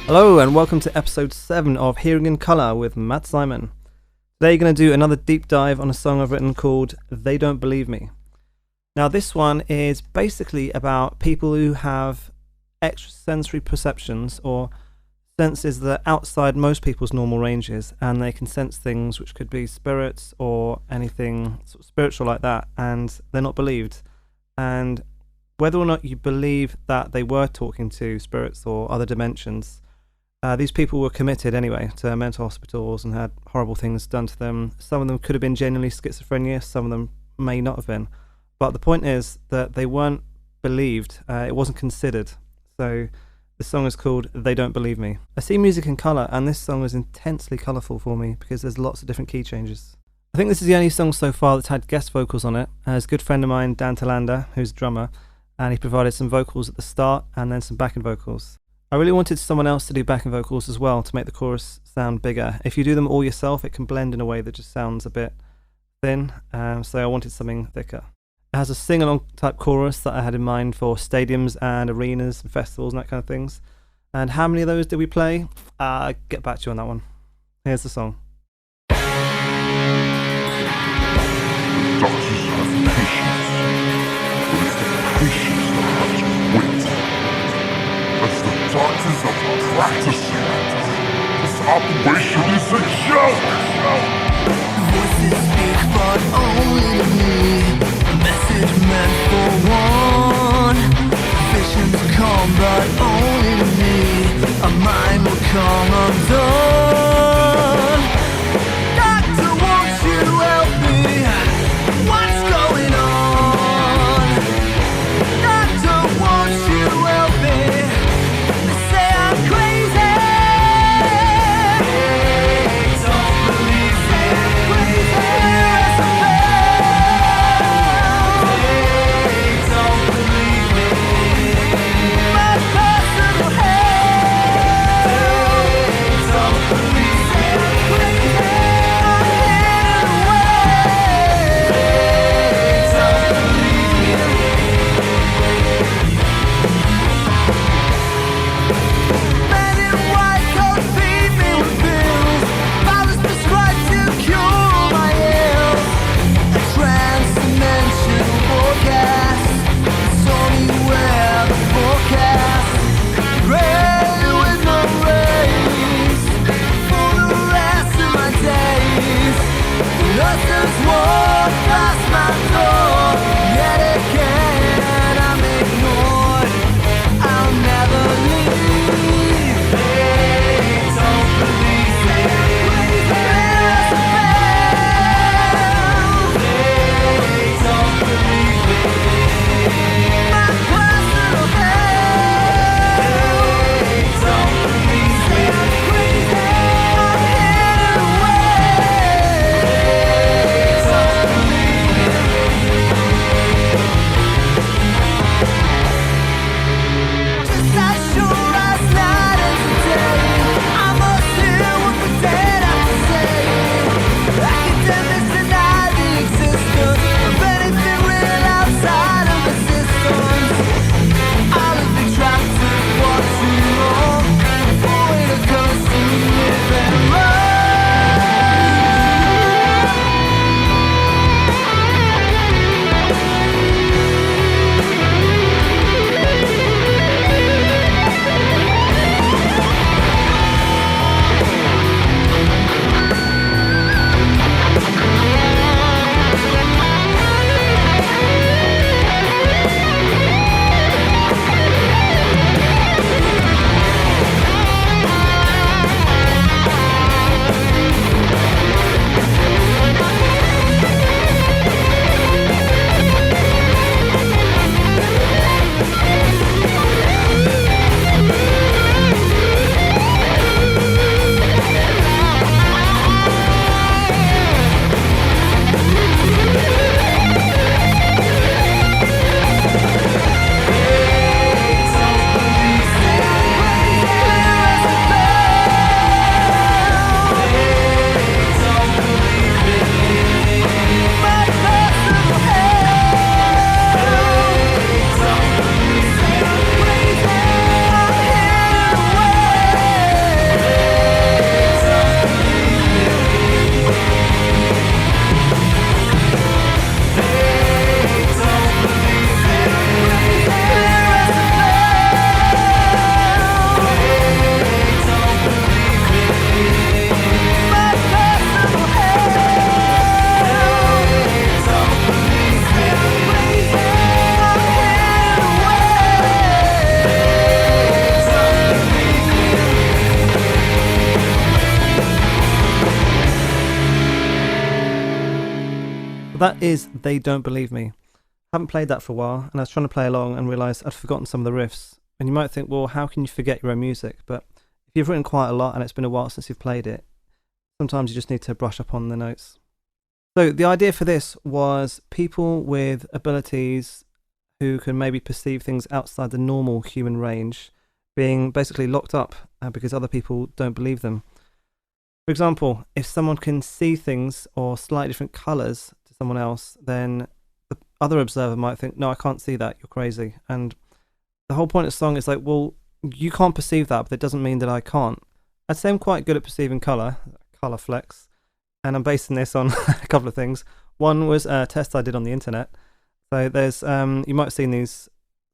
Hello and welcome to episode 7 of Hearing in Colour with Matt Simon. Today you're going to do another deep dive on a song I've written called They Don't Believe Me. Now this one is basically about people who have extrasensory perceptions or senses that are outside most people's normal ranges, and they can sense things which could be spirits or anything sort of spiritual like that, and they're not believed. And whether or not you believe that they were talking to spirits or other dimensions, these people were committed anyway to mental hospitals and had horrible things done to them. Some of them could have been genuinely schizophrenia, some of them may not have been. But the point is that they weren't believed, it wasn't considered. So the song is called They Don't Believe Me. I see music in colour, and this song is intensely colourful for me because there's lots of different key changes. I think this is the only song so far that's had guest vocals on it. There's a good friend of mine, Dan Talander, who's a drummer, and he provided some vocals at the start and then some backing vocals. I really wanted someone else to do backing vocals as well to make the chorus sound bigger. If you do them all yourself, it can blend in a way that just sounds a bit thin, so I wanted something thicker. It has a sing-along type chorus that I had in mind for stadiums and arenas and festivals and that kind of things. And how many of those did we play? I'll get back to you on that one. Here's the song. Doctors have patience, but it's the patience that has wit. As the doctors are practicing, this operation is a joke. Voices speak but only to me, a message meant for one. Visions come but only to me, a mind will come undone. Doctor, won't you help me? What's going on? Doctor, won't you help me? They say I'm crazy. Don't believe me. Crazy as a bear. That is They Don't Believe Me. I haven't played that for a while, and I was trying to play along and realised I'd forgotten some of the riffs. And you might think, well, how can you forget your own music? But if you've written quite a lot and it's been a while since you've played it, sometimes you just need to brush up on the notes. So the idea for this was people with abilities who can maybe perceive things outside the normal human range being basically locked up because other people don't believe them. For example, if someone can see things or slightly different colours to someone else, then the other observer might think, no, I can't see that, you're crazy. And the whole point of the song is like, well, you can't perceive that, but it doesn't mean that I can't. I'd say I'm quite good at perceiving colour flex, and I'm basing this on a couple of things. One was a test I did on the internet. So there's, you might have seen these,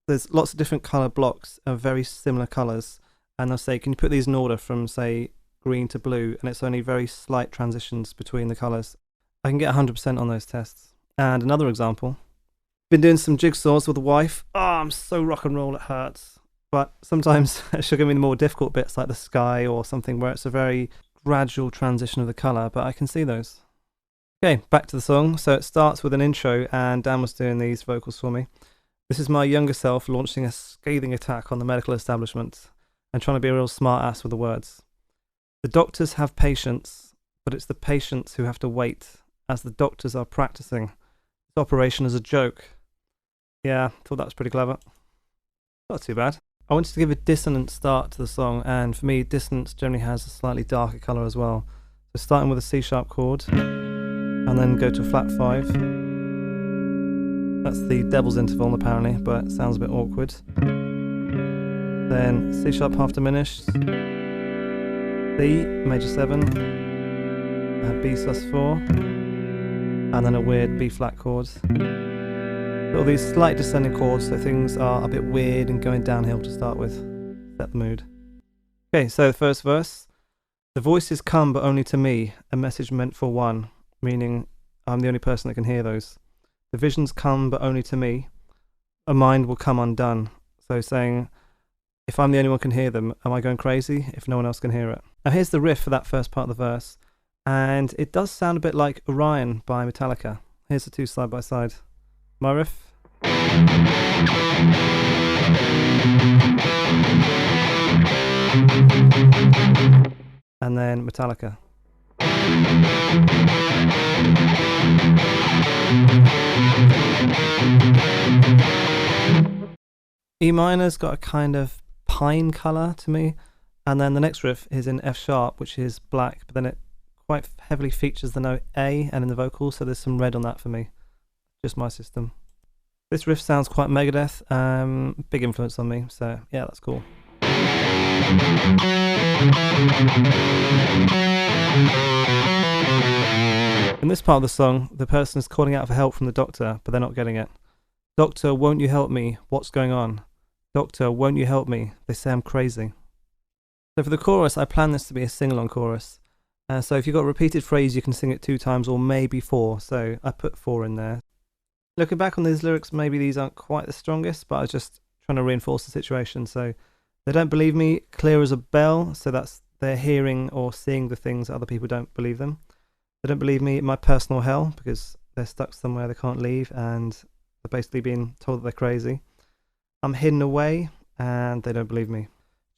there's lots of different colour blocks of very similar colours, and they'll say, can you put these in order from, say, green to blue, and it's only very slight transitions between the colours. I can get 100% on those tests. And another example, been doing some jigsaws with a wife. Oh, I'm so rock and roll, it hurts. But sometimes she'll give me the more difficult bits like the sky or something where it's a very gradual transition of the colour, but I can see those. Okay, back to the song. So it starts with an intro, and Dan was doing these vocals for me. This is my younger self launching a scathing attack on the medical establishment and trying to be a real smart ass with the words. The doctors have patients, but it's the patients who have to wait, as the doctors are practicing. This operation is a joke. Yeah, thought that was pretty clever. Not too bad. I wanted to give a dissonant start to the song, and for me, dissonance generally has a slightly darker colour as well. So starting with a C sharp chord, and then go to a flat 5. That's the devil's interval apparently, but it sounds a bit awkward. Then C sharp half diminished, D major 7, B sus4, and then a weird B flat chord. All these slight descending chords, so things are a bit weird and going downhill to start with. Set the mood. Okay, so the first verse. The voices come but only to me, a message meant for one, meaning I'm the only person that can hear those. The visions come but only to me, a mind will come undone. So saying, if I'm the only one who can hear them, am I going crazy if no one else can hear it? Now here's the riff for that first part of the verse, and it does sound a bit like Orion by Metallica. Here's the two side by side. My riff. And then Metallica. E minor's got a kind of pine colour to me, and then the next riff is in F sharp, which is black, but then it quite heavily features the note A and in the vocals, so there's some red on that for me. Just my system. This riff sounds quite Megadeth, big influence on me, so yeah, that's cool. In this part of the song, the person is calling out for help from the doctor, but they're not getting it. Doctor, won't you help me? What's going on? Doctor, won't you help me? They say I'm crazy. So for the chorus, I planned this to be a sing-along chorus. So if you've got a repeated phrase, you can sing it 2 times or maybe 4, so I put 4 in there. Looking back on these lyrics, maybe these aren't quite the strongest, but I was just trying to reinforce the situation. So they don't believe me, clear as a bell, so that's they're hearing or seeing the things that other people don't believe them. They don't believe me in my personal hell because they're stuck somewhere they can't leave and they're basically being told that they're crazy. I'm hidden away and they don't believe me.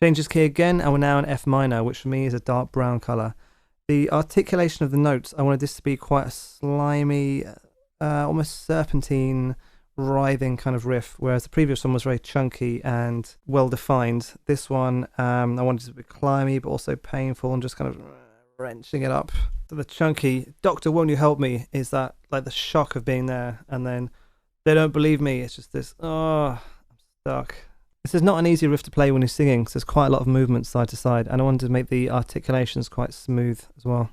Changes key again, and we're now in F minor, which for me is a dark brown colour. The articulation of the notes, I wanted this to be quite a slimy, almost serpentine, writhing kind of riff, whereas the previous one was very chunky and well defined. This one, I wanted it to be climby but also painful and just kind of wrenching it up. So the chunky, Doctor, won't you help me, is that like the shock of being there, and then they don't believe me, it's just this, oh, I'm stuck. This is not an easy riff to play when you're singing, because there's quite a lot of movement side to side, and I wanted to make the articulations quite smooth as well.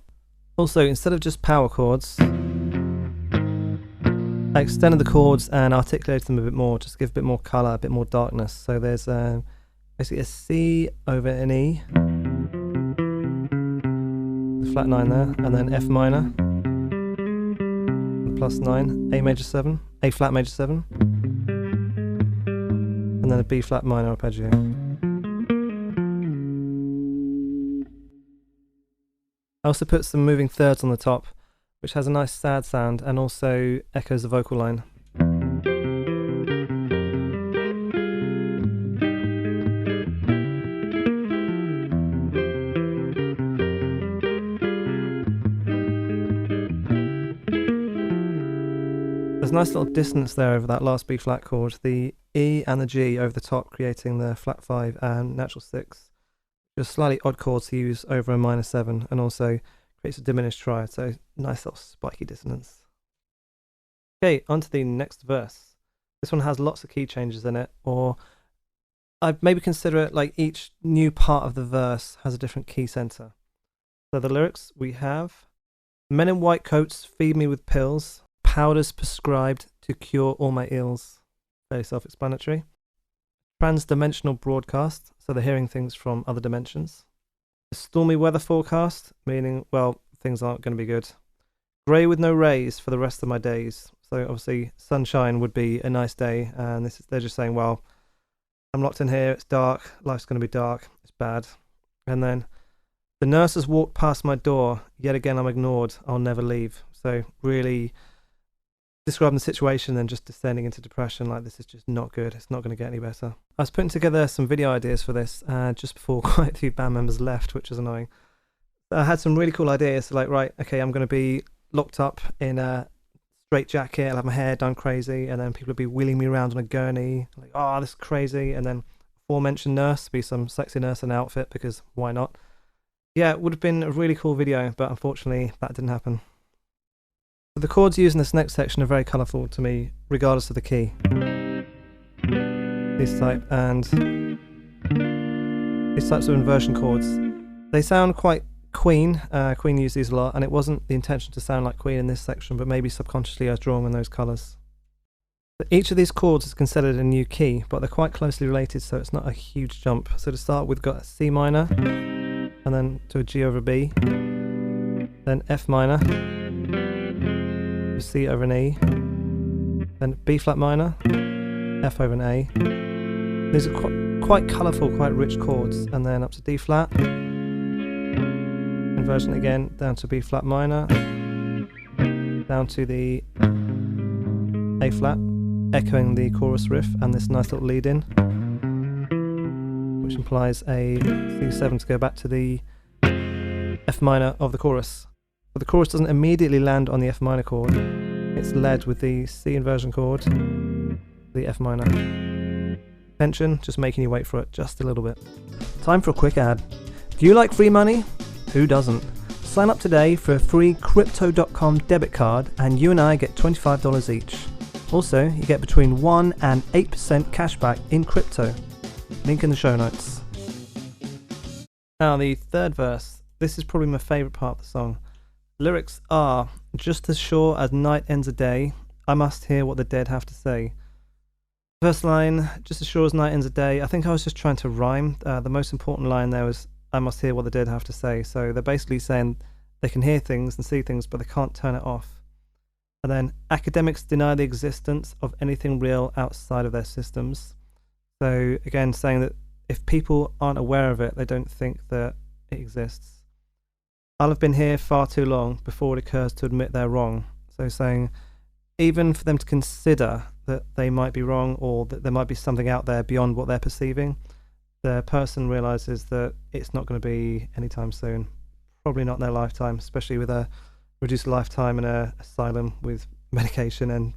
Also, instead of just power chords, I extended the chords and articulated them a bit more, just to give a bit more colour, a bit more darkness. So there's basically a C over an E, the flat 9 there, and then F minor, plus 9, A major 7, A flat major 7, and then a B flat minor arpeggio. I also put some moving thirds on the top, which has a nice sad sound and also echoes the vocal line. There's a nice little dissonance there over that last B flat chord, the E and the G over the top creating the flat 5 and natural 6. Just slightly odd chords to use over a minor 7 and also creates a diminished triad, so nice little spiky dissonance. Okay, on to the next verse. This one has lots of key changes in it, or I'd maybe consider it like each new part of the verse has a different key center. So the lyrics we have: men in white coats feed me with pills, powders prescribed to cure all my ills. Very self-explanatory. Trans-dimensional broadcast, so they're hearing things from other dimensions. A stormy weather forecast, meaning, well, things aren't going to be good. Grey with no rays for the rest of my days. So obviously sunshine would be a nice day, and they're just saying, well, I'm locked in here, it's dark, life's going to be dark, it's bad. And then the nurse has walked past my door, yet again I'm ignored, I'll never leave. So really describing the situation and just descending into depression, like this is just not good, it's not going to get any better. I was putting together some video ideas for this just before quite a few band members left, which was annoying. I had some really cool ideas, so like, right, okay, I'm going to be locked up in a straight jacket, I'll have my hair done crazy, and then people will be wheeling me around on a gurney, like, oh, this is crazy, and then aforementioned nurse, be some sexy nurse in an outfit, because why not? Yeah, it would have been a really cool video, but unfortunately that didn't happen. The chords used in this next section are very colourful to me, regardless of the key. These types of inversion chords. They sound quite Queen. Queen used these a lot, and it wasn't the intention to sound like Queen in this section, but maybe subconsciously I was drawing on those colours. But each of these chords is considered a new key, but they're quite closely related, so it's not a huge jump. So to start, we've got a C minor, and then to a G over a B, then F minor, C over an E, then B flat minor, F over an A. These are quite colourful, quite rich chords, and then up to D flat, inversion again, down to B flat minor, down to the A flat, echoing the chorus riff and this nice little lead in, which implies a C7 to go back to the F minor of the chorus. But the chorus doesn't immediately land on the F minor chord, it's led with the C inversion chord, the F minor. Tension, just making you wait for it just a little bit. Time for a quick ad. Do you like free money? Who doesn't? Sign up today for a free Crypto.com debit card and you and I get $25 each. Also, you get between 1 and 8% cashback in crypto. Link in the show notes. Now the third verse. This is probably my favourite part of the song. Lyrics are, just as sure as night ends a day, I must hear what the dead have to say. First line, just as sure as night ends a day, I think I was just trying to rhyme. The most important line there was, I must hear what the dead have to say. So they're basically saying they can hear things and see things, but they can't turn it off. And then, academics deny the existence of anything real outside of their systems. So again, saying that if people aren't aware of it, they don't think that it exists. I'll have been here far too long before it occurs to admit they're wrong. So saying, even for them to consider that they might be wrong or that there might be something out there beyond what they're perceiving, the person realises that it's not going to be anytime soon. Probably not in their lifetime, especially with a reduced lifetime in an asylum with medication and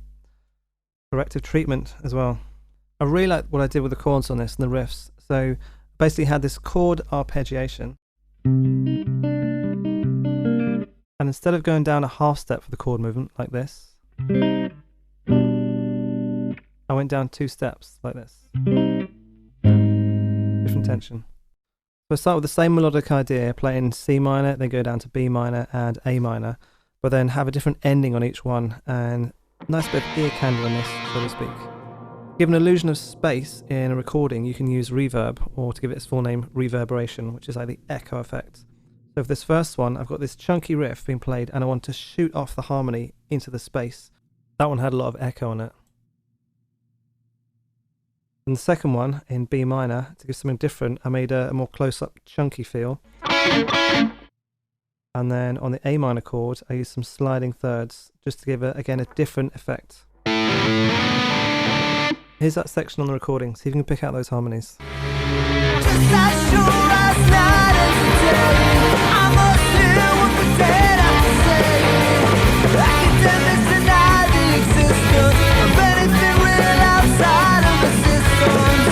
corrective treatment as well. I really like what I did with the chords on this and the riffs. So basically had this chord arpeggiation. And instead of going down a half step for the chord movement like this, I went down 2 steps like this. Different tension. So I start with the same melodic idea, playing C minor, then go down to B minor and A minor, but then have a different ending on each one and a nice bit of ear candleness, so to speak. To give an illusion of space in a recording, you can use reverb, or to give it its full name, reverberation, which is like the echo effect. So for this first one, I've got this chunky riff being played and I want to shoot off the harmony into the space. That one had a lot of echo on it. And the second one, in B minor, to give something different, I made a more close-up chunky feel. And then on the A minor chord, I use some sliding thirds just to give it, again, a different effect. Here's that section on the recording, see if you can pick out those harmonies. Just as sure as night is day, I must hear what the dead have to say. Academics deny the existence of anything real outside of the systems.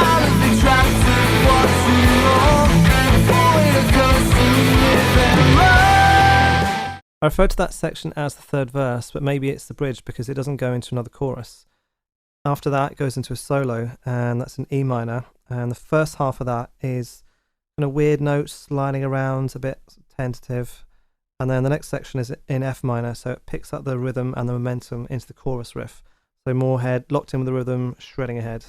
I'll be trapped in for too long. Avoid a ghost to live and run. I refer to that section as the third verse, but maybe it's the bridge because it doesn't go into another chorus. After that, it goes into a solo, and that's an E minor. And the first half of that is kind of weird notes sliding around, a bit tentative. And then the next section is in F minor, so it picks up the rhythm and the momentum into the chorus riff. So more head, locked in with the rhythm, shredding ahead.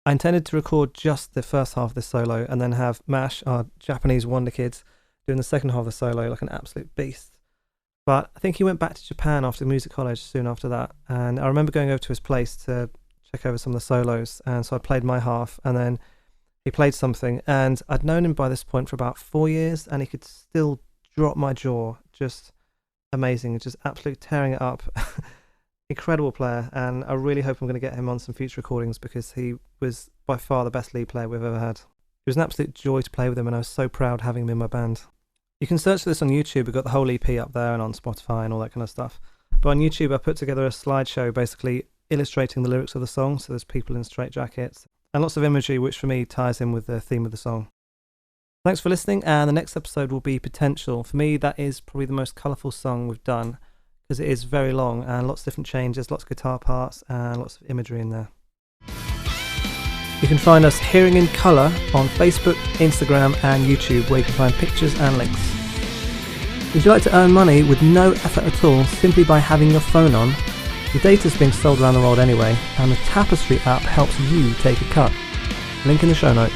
I intended to record just the first half of this solo, and then have Mash, our Japanese wonder kid, doing the second half of the solo like an absolute beast. But I think he went back to Japan after music college soon after that, and I remember going over to his place to check over some of the solos, and so I played my half, and then he played something, and I'd known him by this point for about 4 years, and he could still drop my jaw. Just amazing, just absolutely tearing it up. Incredible player, and I really hope I'm going to get him on some future recordings because he was by far the best lead player we've ever had. It was an absolute joy to play with him, and I was so proud having him in my band. You can search for this on YouTube. We've got the whole EP up there and on Spotify and all that kind of stuff. But on YouTube, I put together a slideshow basically illustrating the lyrics of the song. So there's people in straitjackets and lots of imagery, which for me ties in with the theme of the song. Thanks for listening. And the next episode will be Potential. For me, that is probably the most colourful song we've done because it is very long and lots of different changes, lots of guitar parts and lots of imagery in there. You can find us Hearing in Colour on Facebook, Instagram and YouTube, where you can find pictures and links. Would you like to earn money with no effort at all simply by having your phone on? The data's being sold around the world anyway, and the Tapestry app helps you take a cut. Link in the show notes.